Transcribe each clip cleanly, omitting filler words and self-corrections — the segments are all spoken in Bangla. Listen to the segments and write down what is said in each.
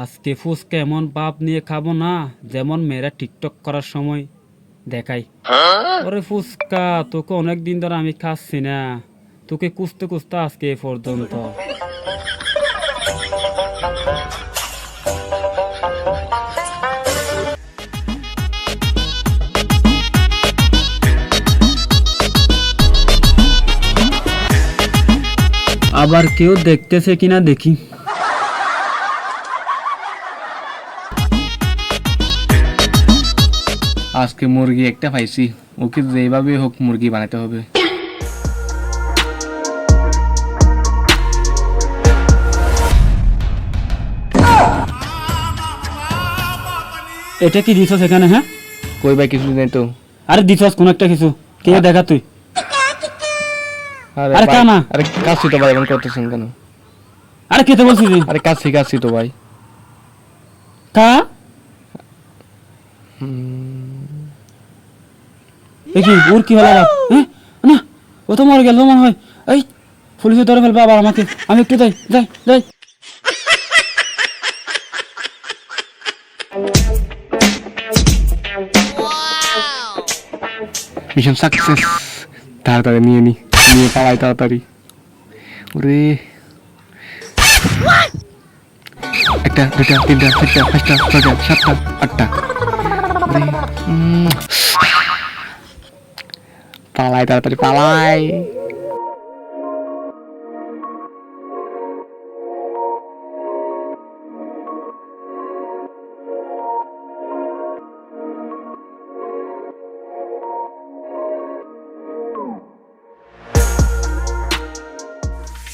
আজকে ফুচকা এমন বাপ নিয়ে খাবো না যেমন মেয়েরা টিকটক করার সময় দেখাই। ওরে ফুচকা, তোকে অনেক দিন ধরে আমি খাচ্ছি না, তোকে কুস্তে কুস্তে আজকে এ পর্যন্ত। আবার কেউ দেখতেছে কিনা দেখি। আজকে মুরগি একটা পাইছি, ওকে যেভাবে হোক মুরগি বানাতে হবে। এটা কি দিছস এখানে? হ্যাঁ কই ভাই কিছু নেই তো। আরে দিছস কোন একটা কিছু, কে দেখা তুই? আরে ভাই, কানা, আরে কাছি তো ভাই, এমন করতেছেন কেন? আরে কে তো বলছিস? আরে কাছি তো ভাই। কা দেখি ওর কি হলো? হ্যাঁ না, ও তো মরে গেল মনে হয়। এই পুলিশে ধরে ফেলবে আবার আমাকে। আমি একটু যাই যাই যাই। Mission success. তাড়াতাড়ি নিয়ে পালাই তাড়াতাড়ি। ওরে একটা দুটা তিনটা চারটা পাঁচটা ছয়টা সাতটা আটটা। পালাই তাড়াতাড়ি পালাই।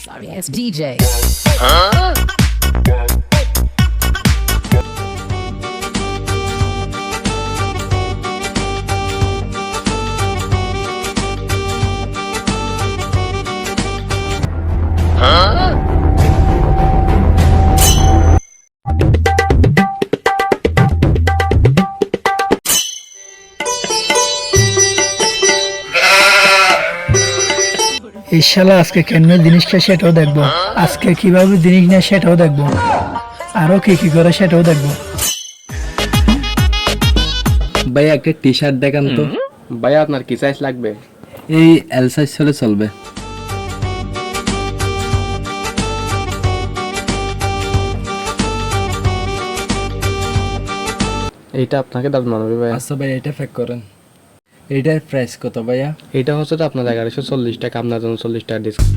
Sorry ass DJ. এই শালা আজকে কেন জিনিস খায় সেটাও দেখবো, আজকে কিভাবে জিনিস নেয় সেটাও দেখবো, আরো কি কি করে সেটাও দেখবো। ভাই একটা টি শার্ট দেখান তো। ভাই আপনার কি সাইজ লাগবে? এই এল সাইজ হলে চলবে। এইটা আপনাকে দাম মানবে ভাই। আচ্ছা ভাই এটা প্যাক করেন। এইটার প্রাইস কত ভাইয়া? এইটা হচ্ছে তো আপনার 1140 টাকা, আপনার জন্য 40 টাকা ডিসকাউন্ট।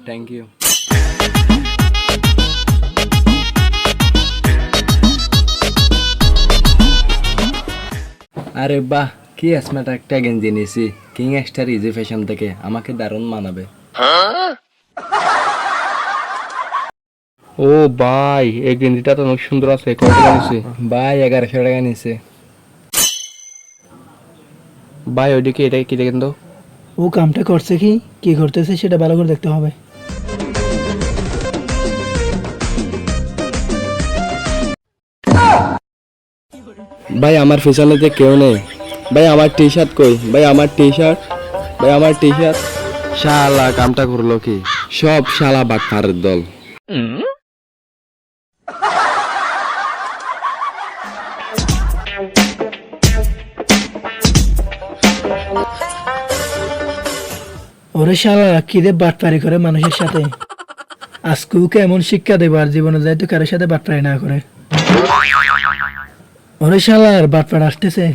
Thank you. আরে বাহ, কি স্মার্ট একটা গেঞ্জি নিয়েছি কিং এক্সটার ইজি ফ্যাশন থেকে, আমাকে দারুণ মানাবে। ও ভাই, এই গেঞ্জিটা তো অনেক সুন্দর আছে, কত টাকা নিছে? ভাই 1100 টাকা নিছে। ভাই ওইদিকে এটা কি দেখেন তো। ও কামটা করছে কি করতেছে সেটা ভালো করে দেখতে হবে। ভাই আমার পিছনেতে কেউ নেই। ভাই আমার টি শার্ট কই? ভাই আমার টি শার্ট, ভাই আমার টি শার্ট। শালা কামটা করলো কি? সব শালা বাটপারের দল। ওরে শালা কি রে বাটপারি করে মানুষের সাথে, আজকে ওকে এমন শিক্ষা দেবো আর জীবনে যাইতো কারোর সাথে বাটপারি না করে। ওরে শালা আর বাটপার আসতেছে,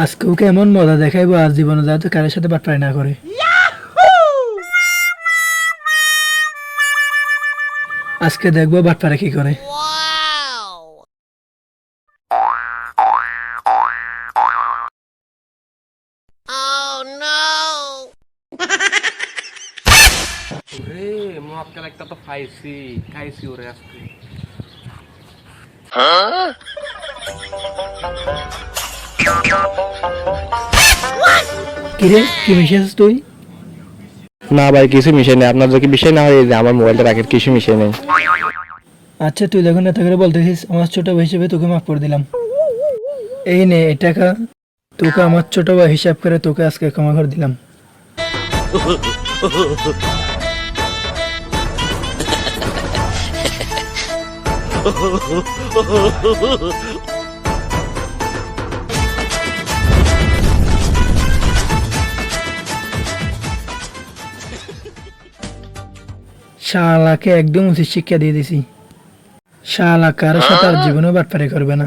আজকে ওকে এমন মজা দেখাইবো আর জীবনে যাইতো কারোর সাথে বাটপারি না করে। আজকে দেখবো বাটপারে কি করে। রে মক্কেল একটা তো খাইছি ওরে আজকে। কিরে কি মিশাইছিস তুই? না ভাই কিছু মিশাই নেই, আপনার যদি বিষয় না হয় যে আমার মোবাইলটা রাখের কিছু মিশাই নেই। আচ্ছা তুই যখন এত করে বলতেছিস আমার ছোট ভাই হিসেবে তোকে মাফ করে দিলাম। এই নে এই টাকা, তোকে আমার ছোট ভাই হিসাব করে তোকে আজকে ক্ষমা করে দিলাম। শালাকে একদম উচিত শিক্ষা দিয়ে দিছি। শালা কারোর সাথে আর জীবনেও বাটপারি করবে না।